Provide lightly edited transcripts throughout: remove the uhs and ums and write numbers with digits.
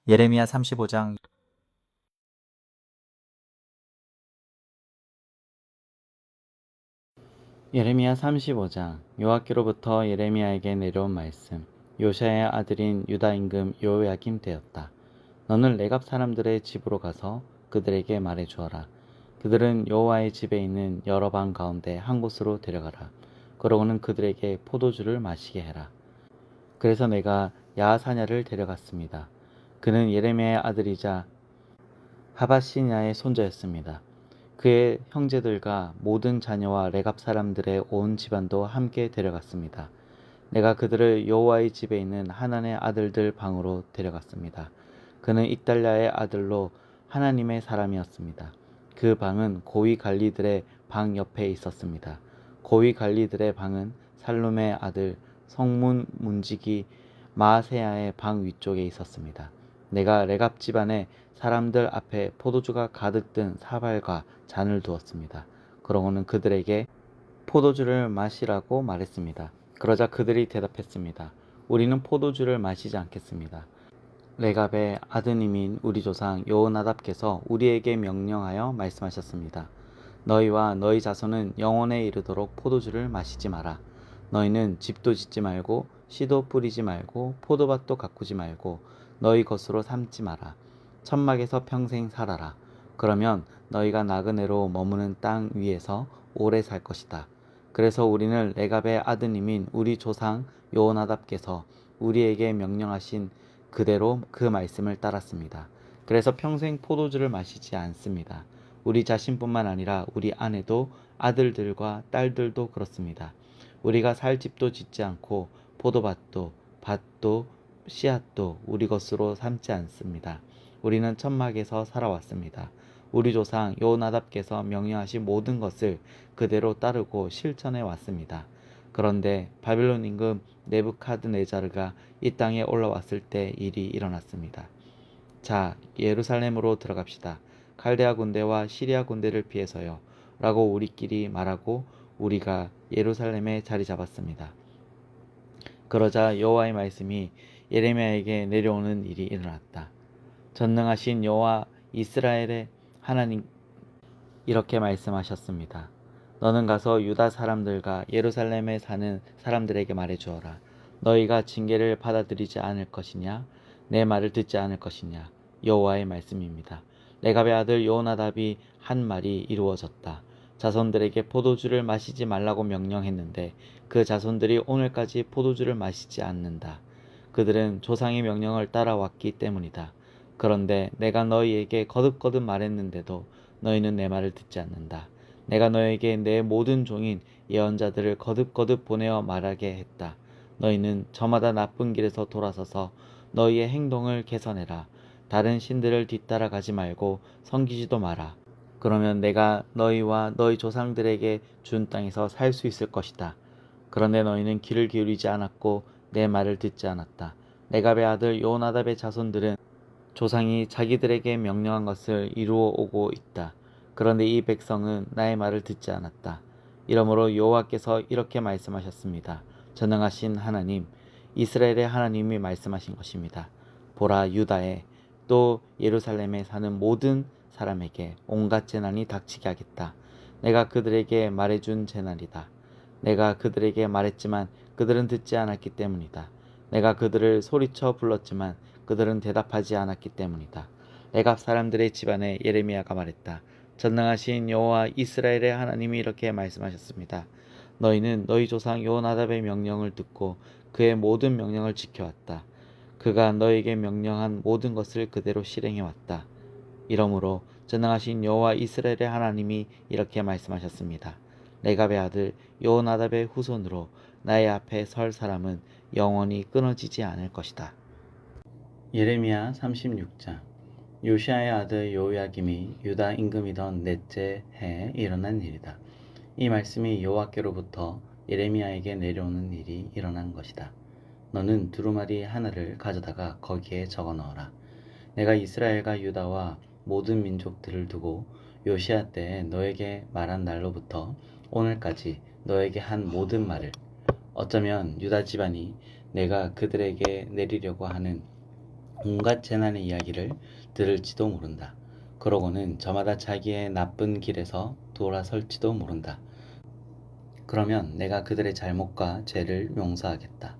예레미야 35장. 예레미야 35장. 여호와께로부터 예레미야에게 내려온 말씀. 요시야의 아들인 유다 임금 요야김 때였다. 너는 레갑 사람들의 집으로 가서 그들에게 말해 주어라. 그들은 여호와의 집에 있는 여러 방 가운데 한 곳으로 데려가라. 그러고는 그들에게 포도주를 마시게 해라. 그래서 내가 야하사냐를 데려갔습니다. 그는 예레미야의 아들이자 하바시냐의 손자였습니다. 그의 형제들과 모든 자녀와 레갑 사람들의 온 집안도 함께 데려갔습니다. 내가 그들을 여호와의 집에 있는 하난의 아들들 방으로 데려갔습니다. 그는 잇달랴의 아들로 하나님의 사람이었습니다. 그 방은 고위 관리들의 방 옆에 있었습니다. 고위 관리들의 방은 살룸의 아들 성문 문지기 마아세야의 방 위쪽에 있었습니다. 내가 레갑 집안의 사람들 앞에 포도주가 가득 든 사발과 잔을 두었습니다. 그러고는 그들에게 포도주를 마시라고 말했습니다. 그러자 그들이 대답했습니다. 우리는 포도주를 마시지 않겠습니다. 레갑의 아드님인 우리 조상 여호나답께서 우리에게 명령하여 말씀하셨습니다. 너희와 너희 자손은 영원에 이르도록 포도주를 마시지 마라. 너희는 집도 짓지 말고 씨도 뿌리지 말고 포도밭도 가꾸지 말고 너희 것으로 삼지 마라. 천막에서 평생 살아라. 그러면 너희가 나그네로 머무는 땅 위에서 오래 살 것이다. 그래서 우리는 레갑의 아드님인 우리 조상 여호나답께서 우리에게 명령하신 그대로 그 말씀을 따랐습니다. 그래서 평생 포도주를 마시지 않습니다. 우리 자신뿐만 아니라 우리 아내도 아들들과 딸들도 그렇습니다. 우리가 살 집도 짓지 않고 포도밭도 밭도 씨앗도 우리 것으로 삼지 않습니다. 우리는 천막에서 살아왔습니다. 우리 조상 여호나답께서 명령하신 모든 것을 그대로 따르고 실천해 왔습니다. 그런데 바빌론 임금 네부카드네자르가 이 땅에 올라왔을 때 일이 일어났습니다. 자, 예루살렘으로 들어갑시다. 칼데아 군대와 시리아 군대를 피해서요. 라고 우리끼리 말하고 우리가 예루살렘에 자리 잡았습니다. 그러자 여호와의 말씀이 예레미야에게 내려오는 일이 일어났다. 전능하신 여호와 이스라엘의 하나님 이렇게 말씀하셨습니다. 너는 가서 유다 사람들과 예루살렘에 사는 사람들에게 말해 주어라. 너희가 징계를 받아들이지 않을 것이냐? 내 말을 듣지 않을 것이냐? 여호와의 말씀입니다. 레갑의 아들 여호나답이 한 말이 이루어졌다. 자손들에게 포도주를 마시지 말라고 명령했는데 그 자손들이 오늘까지 포도주를 마시지 않는다. 그들은 조상의 명령을 따라왔기 때문이다. 그런데 내가 너희에게 거듭거듭 말했는데도 너희는 내 말을 듣지 않는다. 내가 너에게 내 모든 종인 예언자들을 거듭거듭 보내어 말하게 했다. 너희는 저마다 나쁜 길에서 돌아서서 너희의 행동을 개선해라. 다른 신들을 뒤따라가지 말고 섬기지도 마라. 그러면 내가 너희와 너희 조상들에게 준 땅에서 살 수 있을 것이다. 그런데 너희는 귀를 기울이지 않았고 내 말을 듣지 않았다. 레갑의 아들 요나답의 자손들은 조상이 자기들에게 명령한 것을 이루어 오고 있다. 그런데 이 백성은 나의 말을 듣지 않았다. 이러므로 여호와께서 이렇게 말씀하셨습니다. 전능하신 하나님, 이스라엘의 하나님이 말씀하신 것입니다. 보라, 유다에 또 예루살렘에 사는 모든 사람에게 온갖 재난이 닥치게 하겠다. 내가 그들에게 말해준 재난이다. 내가 그들에게 말했지만 그들은 듣지 않았기 때문이다. 내가 그들을 소리쳐 불렀지만 그들은 대답하지 않았기 때문이다. 레갑 사람들의 집안에 예레미야가 말했다. 전능하신 여호와 이스라엘의 하나님이 이렇게 말씀하셨습니다. 너희는 너희 조상 여호나답의 명령을 듣고 그의 모든 명령을 지켜왔다. 그가 너에게 명령한 모든 것을 그대로 실행해왔다. 이러므로 전능하신 여호와 이스라엘의 하나님이 이렇게 말씀하셨습니다. 레갑의 아들 여호나답의 후손으로 나의 앞에 설 사람은 영원히 끊어지지 않을 것이다. 예레미야 36장. 요시야의 아들 요야김이 유다 임금이던 넷째 해에 일어난 일이다. 이 말씀이 여호와께로부터 예레미야에게 내려오는 일이 일어난 것이다. 너는 두루마리 하나를 가져다가 거기에 적어 넣어라. 내가 이스라엘과 유다와 모든 민족들을 두고 요시야 때에 너에게 말한 날로부터 오늘까지 너에게 한 모든 말을, 어쩌면 유다 집안이 내가 그들에게 내리려고 하는 온갖 재난의 이야기를 들을지도 모른다. 그러고는 저마다 자기의 나쁜 길에서 돌아설지도 모른다. 그러면 내가 그들의 잘못과 죄를 용서하겠다.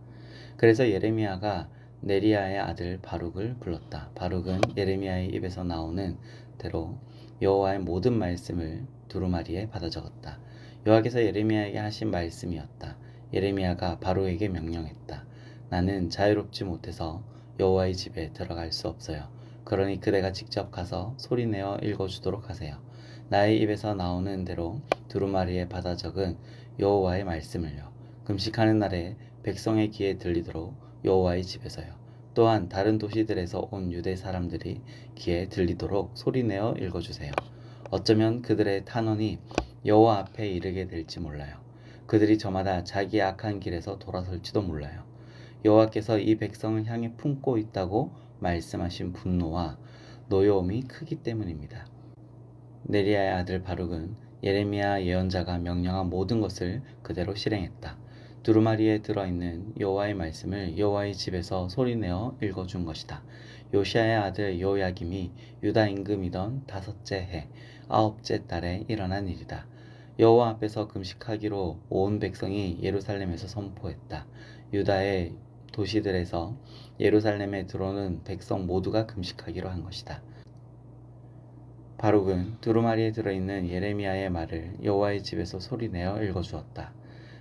그래서 예레미야가 네리야의 아들 바룩을 불렀다. 바룩은 예레미야의 입에서 나오는 대로 여호와의 모든 말씀을 두루마리에 받아 적었다. 여호와께서 예레미야에게 하신 말씀이었다. 예레미야가 바룩에게 명령했다. 나는 자유롭지 못해서 여호와의 집에 들어갈 수 없어요. 그러니 그대가 직접 가서 소리내어 읽어주도록 하세요. 나의 입에서 나오는 대로 두루마리에 받아 적은 여호와의 말씀을요. 금식하는 날에 백성의 귀에 들리도록 여호와의 집에서요. 또한 다른 도시들에서 온 유대 사람들이 귀에 들리도록 소리내어 읽어주세요. 어쩌면 그들의 탄원이 여호와 앞에 이르게 될지 몰라요. 그들이 저마다 자기의 악한 길에서 돌아설지도 몰라요. 여호와께서 이 백성을 향해 품고 있다고 말씀하신 분노와 노여움이 크기 때문입니다. 네리야의 아들 바룩은 예레미야 예언자가 명령한 모든 것을 그대로 실행했다. 두루마리에 들어있는 여호와의 말씀을 여호와의 집에서 소리내어 읽어준 것이다. 요시야의 아들 요야김이 유다 임금이던 5째 해 9째 달에 일어난 일이다. 여호와 앞에서 금식하기로 온 백성이 예루살렘에서 선포했다. 유다의 도시들에서 예루살렘에 들어오는 백성 모두가 금식하기로 한 것이다. 바룩은 두루마리에 들어있는 예레미야의 말을 여호와의 집에서 소리내어 읽어주었다.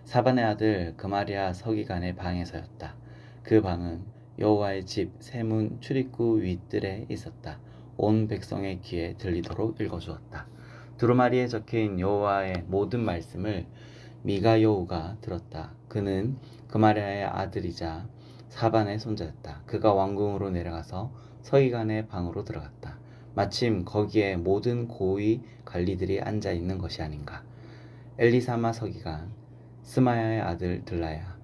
사반의 아들 그마리아 서기관의 방에서였다. 그 방은 여호와의 집 세문 출입구 윗뜰에 있었다. 온 백성의 귀에 들리도록 읽어주었다. 두루마리에 적힌 여호와의 모든 말씀을 미가여우가 들었다. 그는 그마리아의 아들이자 사반의 손자였다. 그가 왕궁으로 내려가서 서기관의 방으로 들어갔다. 마침 거기에 모든 고위 관리들이 앉아 있는 것이 아닌가. 엘리사마 서기관, 스마야의 아들 들라야,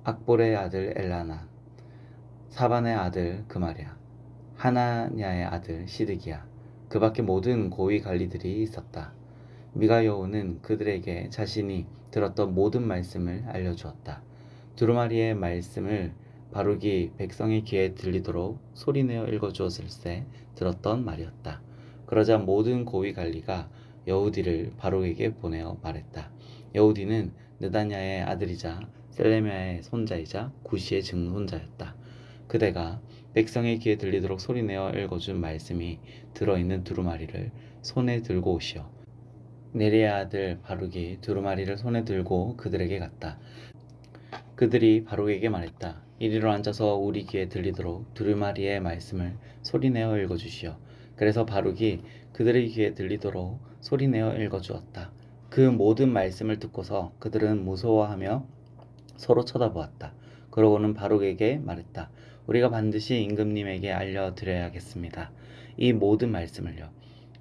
악볼의 아들 엘라나, 사반의 아들 그마랴, 하나냐의 아들 시드기야, 그 밖에 모든 고위 관리들이 있었다. 미가여우는 그들에게 자신이 들었던 모든 말씀을 알려주었다. 두루마리의 말씀을 바룩이 백성의 귀에 들리도록 소리내어 읽어주었을 때 들었던 말이었다. 그러자 모든 고위 관리가 여우디를 바룩에게 보내어 말했다. 여우디는 느다냐의 아들이자 셀레미야의 손자이자 구시의 증손자였다. 그대가 백성의 귀에 들리도록 소리내어 읽어준 말씀이 들어있는 두루마리를 손에 들고 오시오. 네리야 아들 바룩이 두루마리를 손에 들고 그들에게 갔다. 그들이 바룩에게 말했다. 이리로 앉아서 우리 귀에 들리도록 두루마리의 말씀을 소리내어 읽어주시오. 그래서 바룩이 그들의 귀에 들리도록 소리내어 읽어주었다. 그 모든 말씀을 듣고서 그들은 무서워하며 서로 쳐다보았다. 그러고는 바룩에게 말했다. 우리가 반드시 임금님에게 알려드려야겠습니다. 이 모든 말씀을요.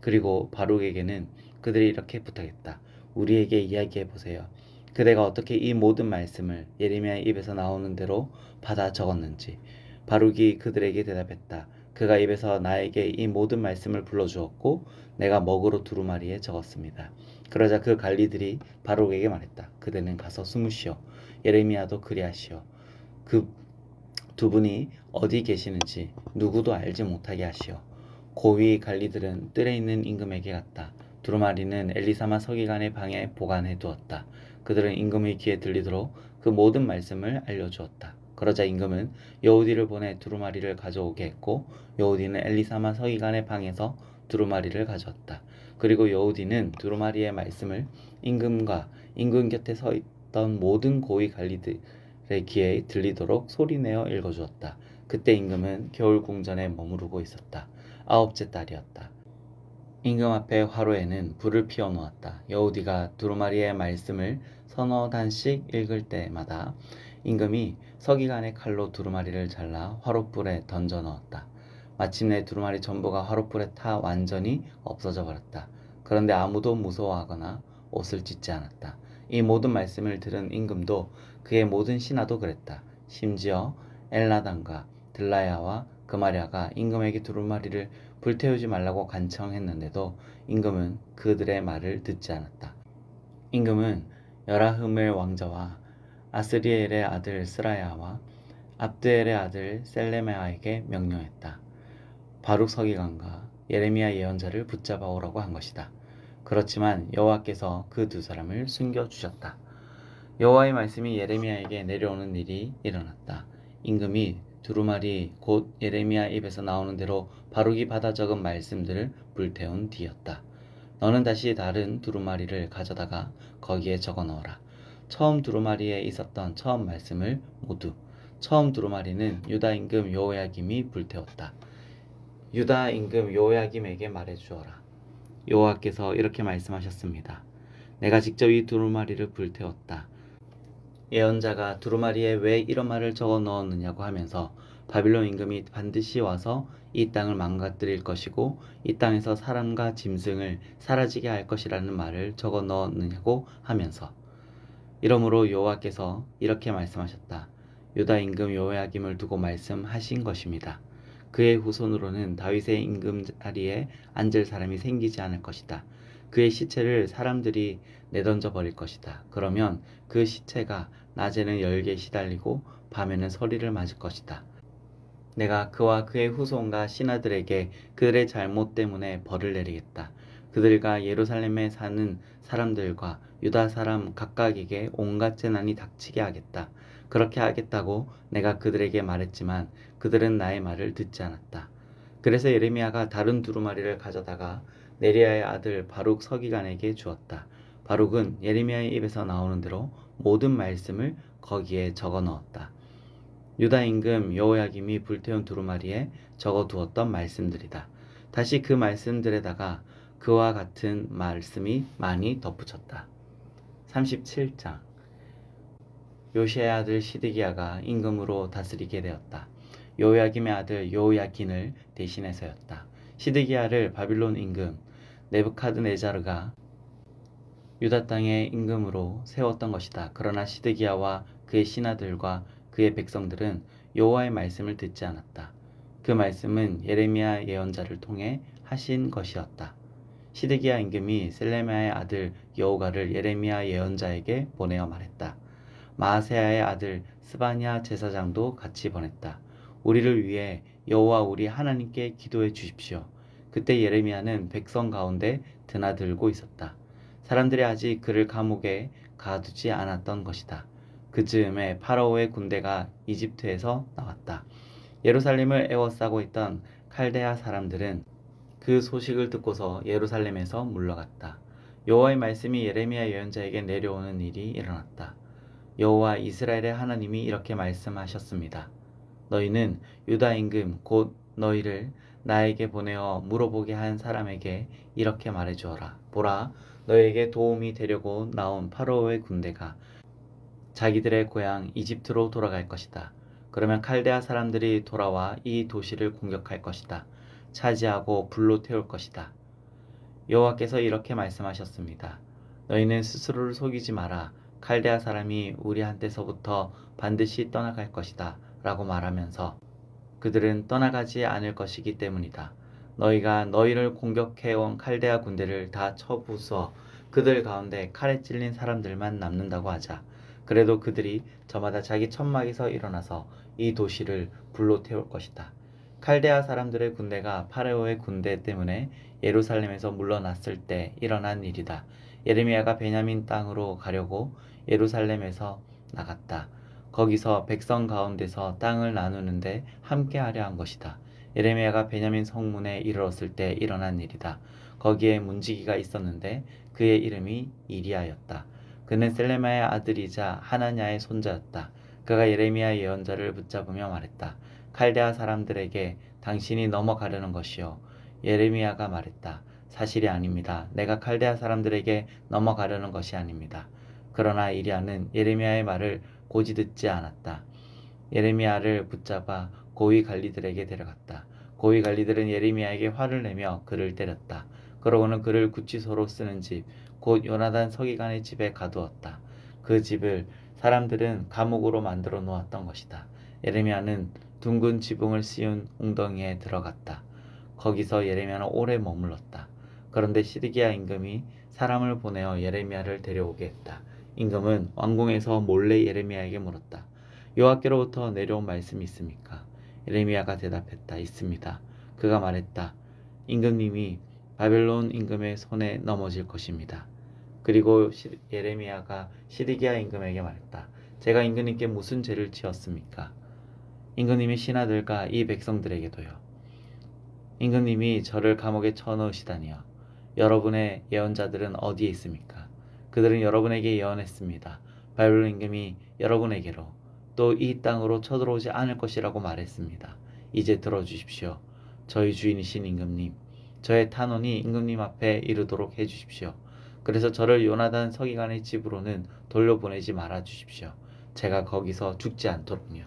그리고 바룩에게는 그들이 이렇게 부탁했다. 우리에게 이야기해 보세요. 그대가 어떻게 이 모든 말씀을 예레미야의 입에서 나오는 대로 받아 적었는지. 바룩이 그들에게 대답했다. 그가 입에서 나에게 이 모든 말씀을 불러주었고 내가 먹으로 두루마리에 적었습니다. 그러자 그 관리들이 바룩에게 말했다. 그대는 가서 숨으시오. 예레미야도 그리하시오. 그 두 분이 어디 계시는지 누구도 알지 못하게 하시오. 고위 관리들은 뜰에 있는 임금에게 갔다. 두루마리는 엘리사마 서기관의 방에 보관해 두었다. 그들은 임금의 귀에 들리도록 그 모든 말씀을 알려주었다. 그러자 임금은 여우디를 보내 두루마리를 가져오게 했고 여우디는 엘리사마 서기관의 방에서 두루마리를 가져왔다. 그리고 여우디는 두루마리의 말씀을 임금과 임금 곁에 서 있던 모든 고위 관리들의 귀에 들리도록 소리내어 읽어주었다. 그때 임금은 겨울 궁전에 머무르고 있었다. 9째 달이었다. 임금 앞에 화로에는 불을 피워 놓았다. 여우디가 두루마리의 말씀을 서너 단씩 읽을 때마다 임금이 서기관의 칼로 두루마리를 잘라 화롯불에 던져 넣었다. 마침내 두루마리 전부가 화롯불에 타 완전히 없어져 버렸다. 그런데 아무도 무서워하거나 옷을 찢지 않았다. 이 모든 말씀을 들은 임금도 그의 모든 신하도 그랬다. 심지어 엘라단과 들라야와 그마랴가 임금에게 두루마리를 불태우지 말라고 간청했는데도 임금은 그들의 말을 듣지 않았다. 임금은 여라흐멜 왕자와 아스리엘의 아들 스라야와 압드엘의 아들 셀레메아에게 명령했다. 바룩 서기관과 예레미야 예언자를 붙잡아 오라고 한 것이다. 그렇지만 여호와께서 그 두 사람을 숨겨주셨다. 여호와의 말씀이 예레미야에게 내려오는 일이 일어났다. 임금이 두루마리 곧 예레미야 입에서 나오는 대로 바룩이 받아 적은 말씀들을 불태운 뒤였다. 너는 다시 다른 두루마리를 가져다가 거기에 적어 넣어라. 처음 두루마리에 있었던 처음 말씀을 모두. 처음 두루마리는 유다 임금 여호야김이 불태웠다. 유다 임금 여호야김에게 말해 주어라. 여호와께서 이렇게 말씀하셨습니다. 내가 직접 이 두루마리를 불태웠다. 예언자가 두루마리에 왜 이런 말을 적어 넣었느냐고 하면서 바빌론 임금이 반드시 와서 이 땅을 망가뜨릴 것이고 이 땅에서 사람과 짐승을 사라지게 할 것이라는 말을 적어 넣었느냐고 하면서 이러므로 여호와께서 이렇게 말씀하셨다. 유다 임금 여호야김을 두고 말씀하신 것입니다. 그의 후손으로는 다윗의 임금 자리에 앉을 사람이 생기지 않을 것이다. 그의 시체를 사람들이 내던져 버릴 것이다. 그러면 그 시체가 낮에는 열개에 시달리고 밤에는 서리를 맞을 것이다. 내가 그와 그의 후손과 신하들에게 그들의 잘못 때문에 벌을 내리겠다. 그들과 예루살렘에 사는 사람들과 유다 사람 각각에게 온갖 재난이 닥치게 하겠다. 그렇게 하겠다고 내가 그들에게 말했지만 그들은 나의 말을 듣지 않았다. 그래서 예레미야가 다른 두루마리를 가져다가 네리야의 아들 바룩 서기관에게 주었다. 바룩은 예레미야의 입에서 나오는 대로 모든 말씀을 거기에 적어 넣었다. 유다 임금 여호야김이 불태운 두루마리에 적어두었던 말씀들이다. 다시 그 말씀들에다가 그와 같은 말씀이 많이 덧붙였다. 37장 요시의 아들 시드기야가 임금으로 다스리게 되었다. 여호야김의 아들 여호야긴을 대신해서였다. 시드기야를 바빌론 임금 네부카드네자르가 유다 땅의 임금으로 세웠던 것이다. 그러나 시드기야와 그의 신하들과 그의 백성들은 여호와의 말씀을 듣지 않았다. 그 말씀은 예레미야 예언자를 통해 하신 것이었다. 시드기야 임금이 셀레미야의 아들 여호가를 예레미야 예언자에게 보내어 말했다. 마아세야의 아들 스바냐 제사장도 같이 보냈다. 우리를 위해 여호와 우리 하나님께 기도해 주십시오. 그때 예레미야는 백성 가운데 드나들고 있었다. 사람들이 아직 그를 감옥에 가두지 않았던 것이다. 그 즈음에 파라오의 군대가 이집트에서 나왔다. 예루살렘을 에워싸고 있던 칼데아 사람들은 그 소식을 듣고서 예루살렘에서 물러갔다. 여호와의 말씀이 예레미야 예언자에게 내려오는 일이 일어났다. 여호와 이스라엘의 하나님이 이렇게 말씀하셨습니다. 너희는 유다 임금 곧 너희를 나에게 보내어 물어보게 한 사람에게 이렇게 말해주어라. 보라, 너에게 도움이 되려고 나온 파라오의 군대가 자기들의 고향 이집트로 돌아갈 것이다. 그러면 칼데아 사람들이 돌아와 이 도시를 공격할 것이다. 차지하고 불로 태울 것이다. 여호와께서 이렇게 말씀하셨습니다. 너희는 스스로를 속이지 마라. 칼데아 사람이 우리한테서부터 반드시 떠나갈 것이다. 라고 말하면서 그들은 떠나가지 않을 것이기 때문이다. 너희가 너희를 공격해온 칼데아 군대를 다 쳐부숴 그들 가운데 칼에 찔린 사람들만 남는다고 하자. 그래도 그들이 저마다 자기 천막에서 일어나서 이 도시를 불로 태울 것이다. 칼데아 사람들의 군대가 파라오의 군대 때문에 예루살렘에서 물러났을 때 일어난 일이다. 예레미야가 베냐민 땅으로 가려고 예루살렘에서 나갔다. 거기서 백성 가운데서 땅을 나누는데 함께하려 한 것이다. 예레미야가 베냐민 성문에 이르렀을 때 일어난 일이다. 거기에 문지기가 있었는데 그의 이름이 이리야였다. 그는 셀레마의 아들이자 하나냐의 손자였다. 그가 예레미야 예언자를 붙잡으며 말했다. 칼데아 사람들에게 당신이 넘어가려는 것이요. 예레미야가 말했다. 사실이 아닙니다. 내가 칼데아 사람들에게 넘어가려는 것이 아닙니다. 그러나 이리야는 예레미야의 말을 고지 듣지 않았다. 예레미야를 붙잡아 고위 관리들에게 데려갔다. 고위 관리들은 예레미야에게 화를 내며 그를 때렸다. 그러고는 그를 구치소로 쓰는 집, 곧 요나단 서기관의 집에 가두었다. 그 집을 사람들은 감옥으로 만들어 놓았던 것이다. 예레미야는 둥근 지붕을 씌운 웅덩이에 들어갔다. 거기서 예레미야는 오래 머물렀다. 그런데 시드기야 임금이 사람을 보내어 예레미야를 데려오게 했다. 임금은 왕궁에서 몰래 예레미야에게 물었다. 여호와께로부터 내려온 말씀이 있습니까? 예레미야가 대답했다. 있습니다. 그가 말했다. 임금님이 바벨론 임금의 손에 넘어질 것입니다. 그리고 예레미야가 시드기야 임금에게 말했다. 제가 임금님께 무슨 죄를 지었습니까? 임금님의 신하들과 이 백성들에게도요. 임금님이 저를 감옥에 쳐넣으시다니요. 여러분의 예언자들은 어디에 있습니까? 그들은 여러분에게 예언했습니다. 바벨론 임금이 여러분에게로 또 이 땅으로 쳐들어오지 않을 것이라고 말했습니다. 이제 들어주십시오. 저희 주인이신 임금님, 저의 탄원이 임금님 앞에 이르도록 해주십시오. 그래서 저를 요나단 서기관의 집으로는 돌려보내지 말아 주십시오. 제가 거기서 죽지 않도록요.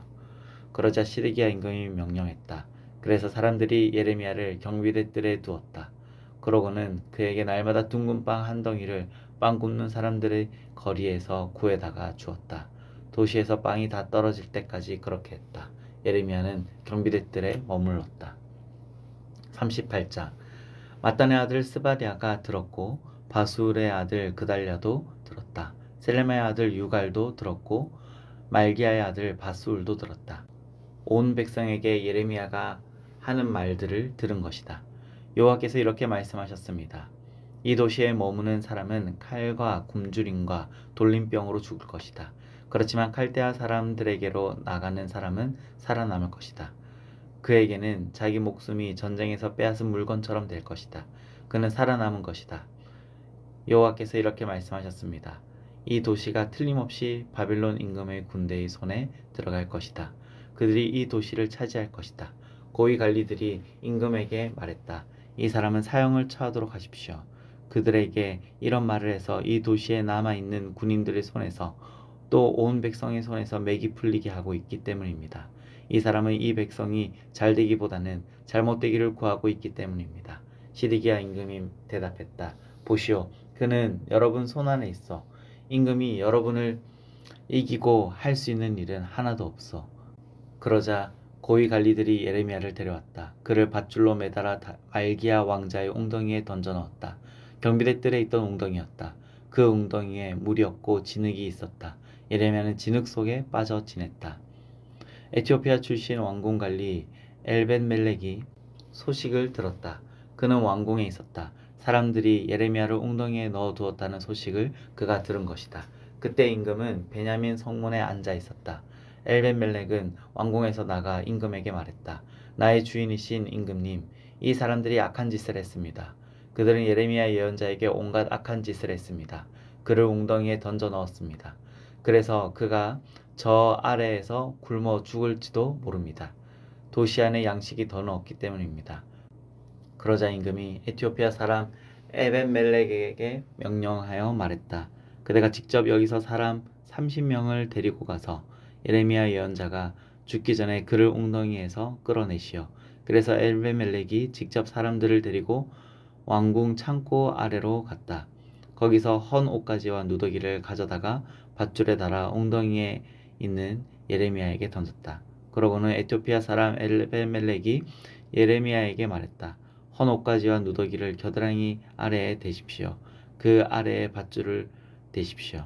그러자 시드기야 임금이 명령했다. 그래서 사람들이 예레미야를 경비대 뜰에 두었다. 그러고는 그에게 날마다 둥근 빵 한 덩이를 빵 굽는 사람들의 거리에서 구해다가 주었다. 도시에서 빵이 다 떨어질 때까지 그렇게 했다. 예레미야는 경비대 뜰에 머물렀다. 38장 마따네 아들 스바랴가 들었고 바술의 아들 그달랴도 들었다. 셀레마의 아들 유갈도 들었고 말기야의 아들 바술도 들었다. 온 백성에게 예레미야가 하는 말들을 들은 것이다. 여호와께서 이렇게 말씀하셨습니다. 이 도시에 머무는 사람은 칼과 굶주림과 돌림병으로 죽을 것이다. 그렇지만 칼데아 사람들에게로 나가는 사람은 살아남을 것이다. 그에게는 자기 목숨이 전쟁에서 빼앗은 물건처럼 될 것이다. 그는 살아남은 것이다. 여호와께서 이렇게 말씀하셨습니다. 이 도시가 틀림없이 바빌론 임금의 군대의 손에 들어갈 것이다. 그들이 이 도시를 차지할 것이다. 고위 관리들이 임금에게 말했다. 이 사람은 사형을 처하도록 하십시오. 그들에게 이런 말을 해서 이 도시에 남아있는 군인들의 손에서 또 온 백성의 손에서 맥이 풀리게 하고 있기 때문입니다. 이 사람은 이 백성이 잘되기보다는 잘못되기를 구하고 있기 때문입니다. 시드기야 임금이 대답했다. 보시오, 그는 여러분 손안에 있어. 임금이 여러분을 이기고 할 수 있는 일은 하나도 없어. 그러자 고위 관리들이 예레미야를 데려왔다. 그를 밧줄로 매달아 말기야 왕자의 웅덩이에 던져 넣었다. 경비대 뜰에 있던 웅덩이였다. 그 웅덩이에 물이 없고 진흙이 있었다. 예레미야는 진흙 속에 빠져 지냈다. 에티오피아 출신 왕궁 관리 엘벤멜렉이 소식을 들었다. 그는 왕궁에 있었다. 사람들이 예레미야를 웅덩이에 넣어두었다는 소식을 그가 들은 것이다. 그때 임금은 베냐민 성문에 앉아 있었다. 엘벤멜렉은 왕궁에서 나가 임금에게 말했다. 나의 주인이신 임금님, 이 사람들이 악한 짓을 했습니다. 그들은 예레미야 예언자에게 온갖 악한 짓을 했습니다. 그를 웅덩이에 던져 넣었습니다. 그래서 그가 저 아래에서 굶어 죽을지도 모릅니다. 도시 안에 양식이 더는 없기 때문입니다. 그러자 임금이 에티오피아 사람 에벤멜렉에게 명령하여 말했다. 그대가 직접 여기서 사람 30명을 데리고 가서 예레미야 예언자가 죽기 전에 그를 웅덩이에서 끌어내시오. 그래서 에벤멜렉이 직접 사람들을 데리고 왕궁 창고 아래로 갔다. 거기서 헌 옷가지와 누더기를 가져다가 밧줄에 달아 웅덩이에 있는 예레미야에게 던졌다. 그러고는 에티오피아 사람 엘베멜렉이 예레미야에게 말했다. 헌 옷가지와 누더기를 겨드랑이 아래에 대십시오. 그 아래에 밧줄을 대십시오.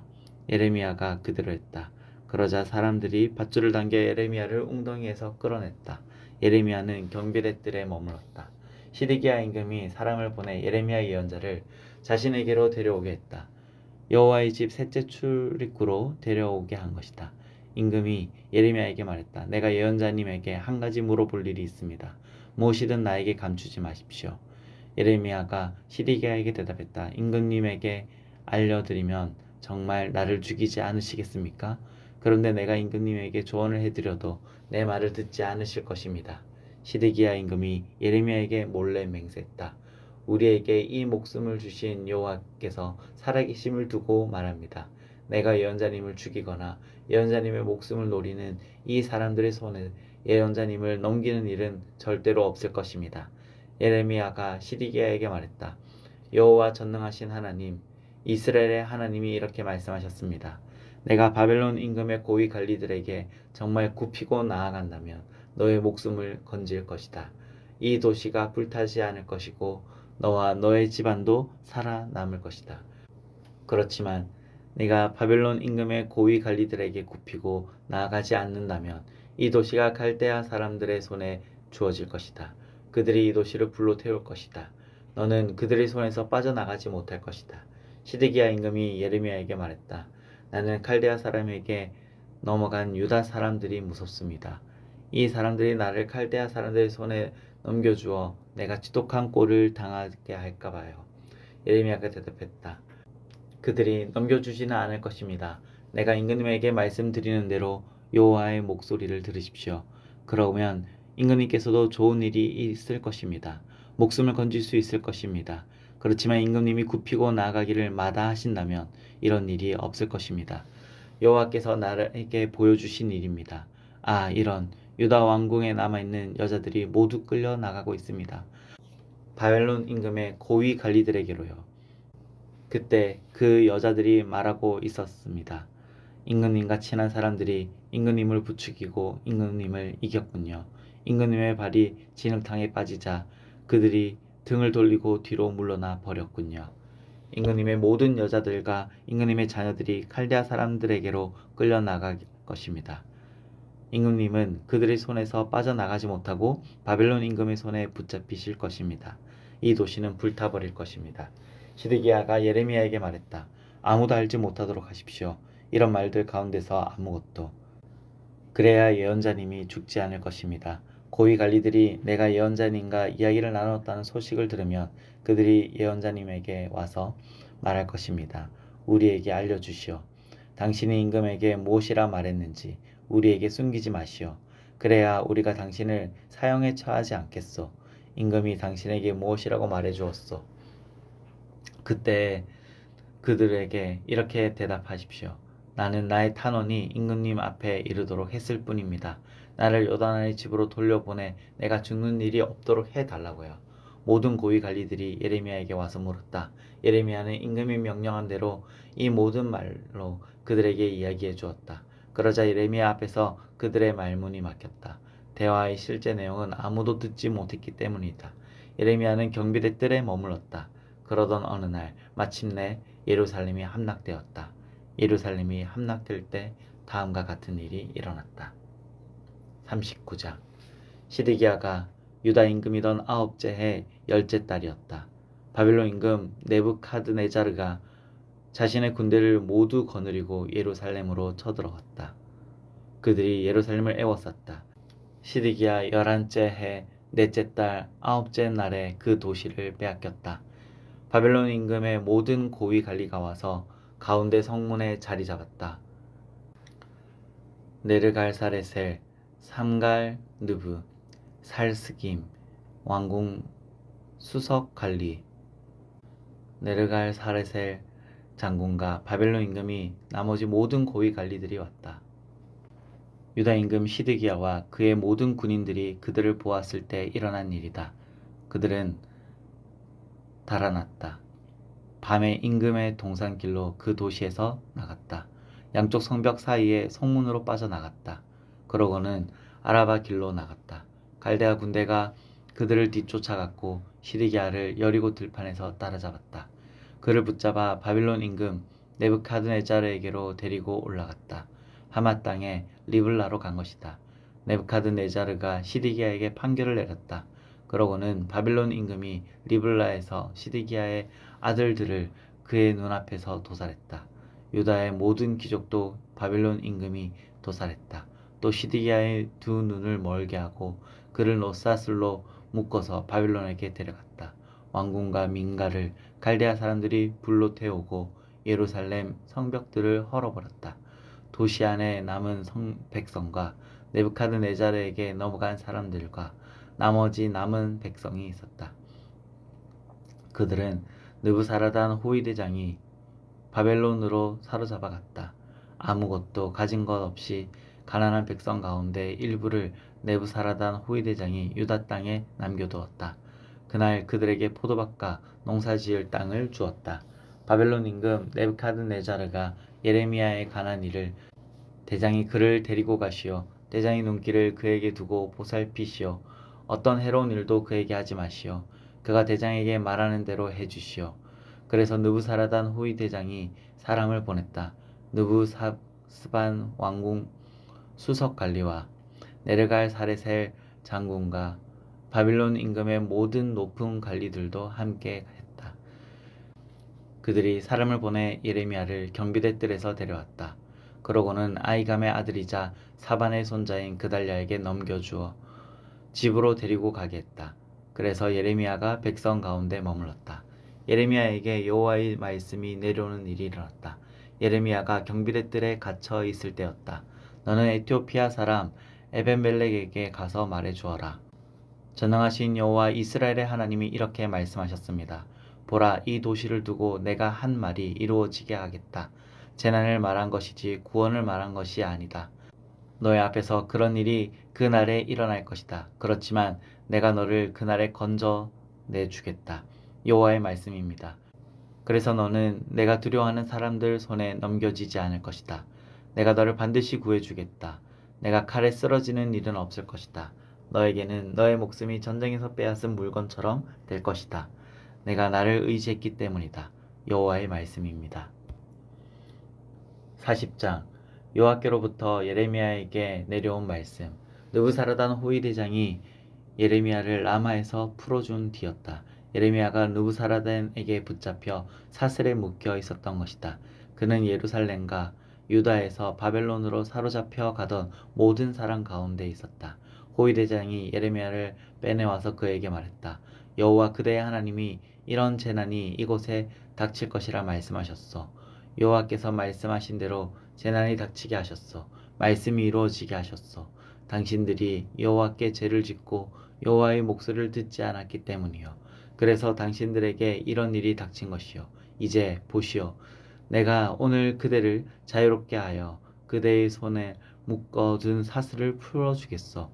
예레미야가 그대로 했다. 그러자 사람들이 밧줄을 당겨 예레미야를 웅덩이에서 끌어냈다. 예레미야는 경비대 뜰에 머물렀다. 시드기야 임금이 사람을 보내 예레미야 예언자를 자신에게로 데려오게 했다. 여호와의 집 셋째 출입구로 데려오게 한 것이다. 임금이 예레미야에게 말했다. 내가 예언자님에게 한 가지 물어볼 일이 있습니다. 무엇이든 나에게 감추지 마십시오. 예레미야가 시드기야에게 대답했다. 임금님에게 알려드리면 정말 나를 죽이지 않으시겠습니까? 그런데 내가 임금님에게 조언을 해드려도 내 말을 듣지 않으실 것입니다. 시드기야 임금이 예레미야에게 몰래 맹세했다. 우리에게 이 목숨을 주신 여호와께서 살아계심을 두고 말합니다. 내가 예언자님을 죽이거나 예언자님의 목숨을 노리는 이 사람들의 손에 예언자님을 넘기는 일은 절대로 없을 것입니다. 예레미야가 시드기야에게 말했다. 여호와 전능하신 하나님, 이스라엘의 하나님이 이렇게 말씀하셨습니다. 내가 바벨론 임금의 고위 관리들에게 정말 굽히고 나아간다면 너의 목숨을 건질 것이다. 이 도시가 불타지 않을 것이고 너와 너의 집안도 살아남을 것이다. 그렇지만 네가 바벨론 임금의 고위 관리들에게 굽히고 나아가지 않는다면 이 도시가 갈대아 사람들의 손에 주어질 것이다. 그들이 이 도시를 불로 태울 것이다. 너는 그들의 손에서 빠져나가지 못할 것이다. 시드기야 임금이 예레미야에게 말했다. 나는 칼데아 사람에게 넘어간 유다 사람들이 무섭습니다. 이 사람들이 나를 칼데아 사람들의 손에 넘겨주어 내가 지독한 꼴을 당하게 할까 봐요. 예레미야가 대답했다. 그들이 넘겨주지는 않을 것입니다. 내가 임금님에게 말씀드리는 대로 여호와의 목소리를 들으십시오. 그러면 임금님께서도 좋은 일이 있을 것입니다. 목숨을 건질 수 있을 것입니다. 그렇지만 임금님이 굽히고 나아가기를 마다하신다면 이런 일이 없을 것입니다. 여호와께서 나에게 보여주신 일입니다. 아, 이런 유다 왕궁에 남아있는 여자들이 모두 끌려 나가고 있습니다. 바벨론 임금의 고위 관리들에게로요. 그때 그 여자들이 말하고 있었습니다. 임금님과 친한 사람들이 임금님을 부추기고 임금님을 이겼군요. 임금님의 발이 진흙탕에 빠지자 그들이 등을 돌리고 뒤로 물러나 버렸군요. 임금님의 모든 여자들과 임금님의 자녀들이 칼데아 사람들에게로 끌려나갈 것입니다. 임금님은 그들의 손에서 빠져나가지 못하고 바벨론 임금의 손에 붙잡히실 것입니다. 이 도시는 불타버릴 것입니다. 시드기야가 예레미야에게 말했다. 아무도 알지 못하도록 하십시오. 이런 말들 가운데서 아무것도. 그래야 예언자님이 죽지 않을 것입니다. 고위 관리들이 내가 예언자님과 이야기를 나눴다는 소식을 들으면 그들이 예언자님에게 와서 말할 것입니다. 우리에게 알려주시오. 당신이 임금에게 무엇이라 말했는지 우리에게 숨기지 마시오. 그래야 우리가 당신을 사형에 처하지 않겠소. 임금이 당신에게 무엇이라고 말해주었소. 그때 그들에게 이렇게 대답하십시오. 나는 나의 탄원이 임금님 앞에 이르도록 했을 뿐입니다. 나를 요단의 집으로 돌려보내 내가 죽는 일이 없도록 해달라고요. 모든 고위 관리들이 예레미야에게 와서 물었다. 예레미야는 임금이 명령한 대로 이 모든 말로 그들에게 이야기해 주었다. 그러자 예레미야 앞에서 그들의 말문이 막혔다. 대화의 실제 내용은 아무도 듣지 못했기 때문이다. 예레미야는 경비대 뜰에 머물렀다. 그러던 어느 날 마침내 예루살렘이 함락되었다. 예루살렘이 함락될 때 다음과 같은 일이 일어났다. 39장 시드기야가 유다 임금이던 9째 해 10째 달이었다. 바빌론 임금 네부카드네자르가 자신의 군대를 모두 거느리고 예루살렘으로 쳐들어갔다. 그들이 예루살렘을 에워쌌다. 시드기야 11째 해 넷째 달 9째 날에 그 도시를 빼앗겼다. 바벨론 임금의 모든 고위 관리가 와서 가운데 성문에 자리 잡았다. 네르갈사레셀, 삼갈느브, 살스김, 왕궁 수석 관리, 네르갈사레셀 장군과 바벨론 임금이 나머지 모든 고위 관리들이 왔다. 유다 임금 시드기야와 그의 모든 군인들이 그들을 보았을 때 일어난 일이다. 그들은 달아났다. 밤에 임금의 동산길로 그 도시에서 나갔다. 양쪽 성벽 사이에 성문으로 빠져나갔다. 그러고는 아라바 길로 나갔다. 갈대아 군대가 그들을 뒤쫓아갔고 시드기야를 여리고 들판에서 따라잡았다. 그를 붙잡아 바빌론 임금 네부카드네자르에게로 데리고 올라갔다. 하맛 땅에 리블라로 간 것이다. 네부카드네자르가 시드기야에게 판결을 내렸다. 그러고는 바빌론 임금이 리블라에서 시드기야의 아들들을 그의 눈앞에서 도살했다. 유다의 모든 귀족도 바빌론 임금이 도살했다. 또 시드기야의 두 눈을 멀게 하고 그를 롯사슬로 묶어서 바빌론에게 데려갔다. 왕궁과 민가를 갈대아 사람들이 불로 태우고 예루살렘 성벽들을 헐어버렸다. 도시 안에 남은 백성과 네부카드네자르에게 넘어간 사람들과 나머지 남은 백성이 있었다. 그들은 느부사라단 호위대장이 바벨론으로 사로잡아갔다. 아무것도 가진 것 없이 가난한 백성 가운데 일부를 느부사라단 호위대장이 유다 땅에 남겨두었다. 그날 그들에게 포도밭과 농사지을 땅을 주었다. 바벨론 임금 네부카드네자르가 예레미야에 관한 일을 대장이 그를 데리고 가시오. 대장의 눈길을 그에게 두고 보살피시오. 어떤 해로운 일도 그에게 하지 마시오. 그가 대장에게 말하는 대로 해주시오. 그래서 느부사라단 호위 대장이 사람을 보냈다. 느부사스반 왕궁 수석 관리와 네르갈 사레셀 장군과 바빌론 임금의 모든 높은 관리들도 함께 했다. 그들이 사람을 보내 예레미야를 경비대 뜰에서 데려왔다. 그러고는 아이감의 아들이자 사반의 손자인 그달랴에게 넘겨주어 집으로 데리고 가게 했다. 그래서 예레미야가 백성 가운데 머물렀다. 예레미야에게 여호와의 말씀이 내려오는 일이 일어났다. 예레미야가 경비대 뜰에 갇혀 있을 때였다. 너는 에티오피아 사람 에벤멜렉에게 가서 말해 주어라. 전능하신 여호와 이스라엘의 하나님이 이렇게 말씀하셨습니다. 보라, 이 도시를 두고 내가 한 말이 이루어지게 하겠다. 재난을 말한 것이지 구원을 말한 것이 아니다. 너의 앞에서 그런 일이 그날에 일어날 것이다. 그렇지만 내가 너를 그날에 건져내 주겠다. 여호와의 말씀입니다. 그래서 너는 내가 두려워하는 사람들 손에 넘겨지지 않을 것이다. 내가 너를 반드시 구해주겠다. 내가 칼에 쓰러지는 일은 없을 것이다. 너에게는 너의 목숨이 전쟁에서 빼앗은 물건처럼 될 것이다. 내가 나를 의지했기 때문이다. 여호와의 말씀입니다. 40장 여호와께로부터 예레미야에게 내려온 말씀. 느부사라단 호위대장이 예레미야를 라마에서 풀어준 뒤였다. 예레미야가 느부사라단에게 붙잡혀 사슬에 묶여 있었던 것이다. 그는 예루살렘과 유다에서 바벨론으로 사로잡혀 가던 모든 사람 가운데 있었다. 호위대장이 예레미야를 빼내와서 그에게 말했다. 여호와 그대의 하나님이 이런 재난이 이곳에 닥칠 것이라 말씀하셨소. 여호와께서 말씀하신 대로 재난이 닥치게 하셨소. 말씀이 이루어지게 하셨소. 당신들이 여호와께 죄를 짓고 여호와의 목소리를 듣지 않았기 때문이요. 그래서 당신들에게 이런 일이 닥친 것이요. 이제 보시오. 내가 오늘 그대를 자유롭게 하여 그대의 손에 묶어둔 사슬을 풀어주겠소.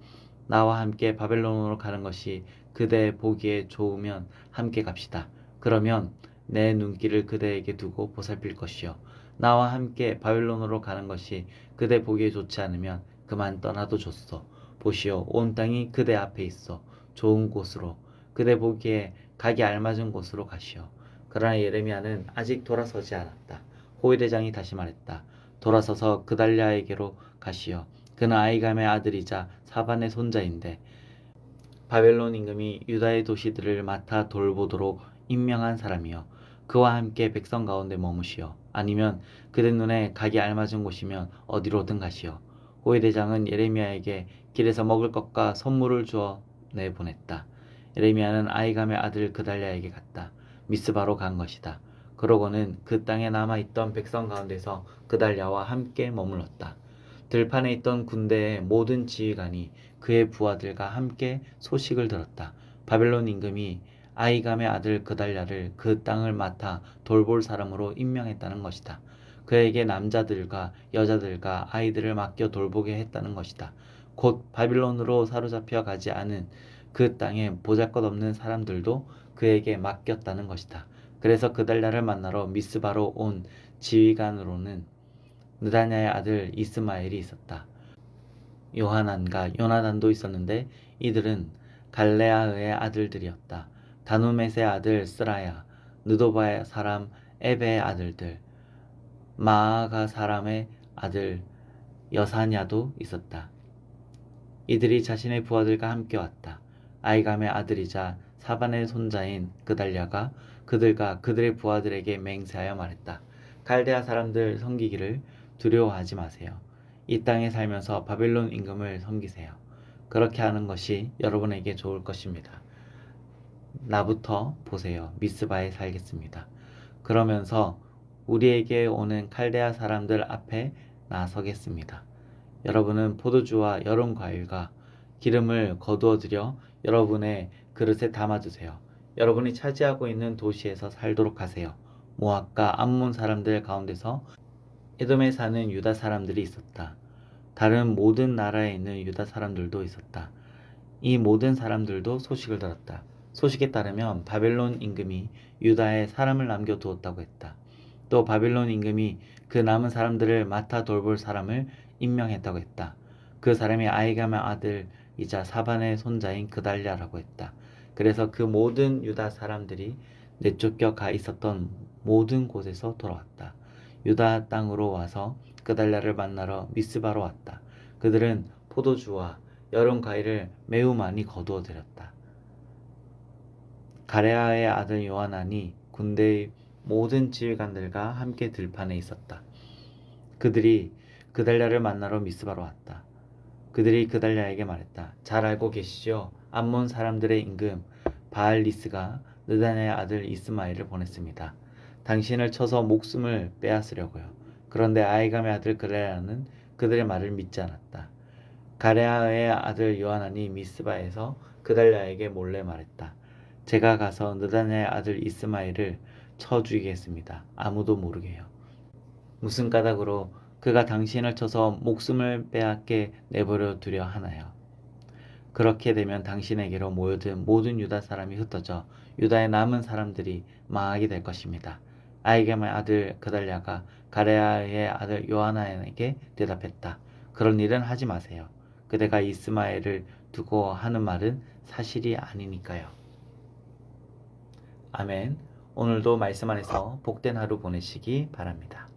나와 함께 바벨론으로 가는 것이 그대 보기에 좋으면 함께 갑시다. 그러면 내 눈길을 그대에게 두고 보살필 것이요. 나와 함께 바벨론으로 가는 것이 그대 보기에 좋지 않으면 그만 떠나도 좋소. 보시오, 온 땅이 그대 앞에 있어. 좋은 곳으로, 그대 보기에 가기 알맞은 곳으로 가시오. 그러나 예레미야는 아직 돌아서지 않았다. 호위대장이 다시 말했다. 돌아서서 그달랴에게로 가시오. 그는 아이감의 아들이자 사반의 손자인데 바벨론 임금이 유다의 도시들을 맡아 돌보도록 임명한 사람이요. 그와 함께 백성 가운데 머무시오. 아니면 그대 눈에 가기 알맞은 곳이면 어디로든 가시오. 호위대장은 예레미야에게 길에서 먹을 것과 선물을 주어 내보냈다. 예레미야는 아이감의 아들 그달랴에게 갔다. 미스바로 간 것이다. 그러고는 그 땅에 남아있던 백성 가운데서 그달랴와 함께 머물렀다. 들판에 있던 군대의 모든 지휘관이 그의 부하들과 함께 소식을 들었다. 바벨론 임금이 아이감의 아들 그달랴를 그 땅을 맡아 돌볼 사람으로 임명했다는 것이다. 그에게 남자들과 여자들과 아이들을 맡겨 돌보게 했다는 것이다. 곧 바빌론으로 사로잡혀 가지 않은 그 땅에 보잘것없는 사람들도 그에게 맡겼다는 것이다. 그래서 그달랴를 만나러 미스바로 온 지휘관으로는 느다냐의 아들 이스마엘이 있었다. 요하난과 요나단도 있었는데 이들은 갈레아의 아들들이었다. 다누멧의 아들 스라야, 느도바의 사람 에베의 아들들, 마아가 사람의 아들 여사냐도 있었다. 이들이 자신의 부하들과 함께 왔다. 아이감의 아들이자 사반의 손자인 그달랴가 그들과 그들의 부하들에게 맹세하여 말했다. 갈대아 사람들 섬기기를 두려워하지 마세요. 이 땅에 살면서 바벨론 임금을 섬기세요. 그렇게 하는 것이 여러분에게 좋을 것입니다. 나부터 보세요. 미스바에 살겠습니다. 그러면서 우리에게 오는 칼데아 사람들 앞에 나서겠습니다. 여러분은 포도주와 여름 과일과 기름을 거두어 들여 여러분의 그릇에 담아두세요. 여러분이 차지하고 있는 도시에서 살도록 하세요. 모압과 암몬 사람들 가운데서 에돔에 사는 유다 사람들이 있었다. 다른 모든 나라에 있는 유다 사람들도 있었다. 이 모든 사람들도 소식을 들었다. 소식에 따르면 바벨론 임금이 유다에 사람을 남겨두었다고 했다. 또 바벨론 임금이 그 남은 사람들을 맡아 돌볼 사람을 임명했다고 했다. 그 사람이 아이감의 아들이자 사반의 손자인 그달랴라고 했다. 그래서 그 모든 유다 사람들이 내쫓겨 가 있었던 모든 곳에서 돌아왔다. 유다 땅으로 와서 그달랴를 만나러 미스바로 왔다. 그들은 포도주와 여름 과일을 매우 많이 거두어 들였다. 가레아의 아들 요하난이 군대의 모든 지휘관들과 함께 들판에 있었다. 그들이 그달랴를 만나러 미스바로 왔다. 그들이 그달랴에게 말했다. 잘 알고 계시죠? 암몬 사람들의 임금 바알리스가 느단의 아들 이스마엘을 보냈습니다. 당신을 쳐서 목숨을 빼앗으려고요. 그런데 아이감의 아들 그레라는 그들의 말을 믿지 않았다. 가레아의 아들 요하난이 미스바에서 그달랴에게 몰래 말했다. 제가 가서 느단의 아들 이스마엘을 쳐 죽이겠습니다. 아무도 모르게요. 무슨 까닭으로 그가 당신을 쳐서 목숨을 빼앗게 내버려 두려 하나요? 그렇게 되면 당신에게로 모여든 모든 유다 사람이 흩어져 유다의 남은 사람들이 망하게 될 것입니다. 아이겜의 아들 그달랴가 가레아의 아들 요하나에게 대답했다. 그런 일은 하지 마세요. 그대가 이스마엘을 두고 하는 말은 사실이 아니니까요. 아멘. 오늘도 말씀 안에서 복된 하루 보내시기 바랍니다.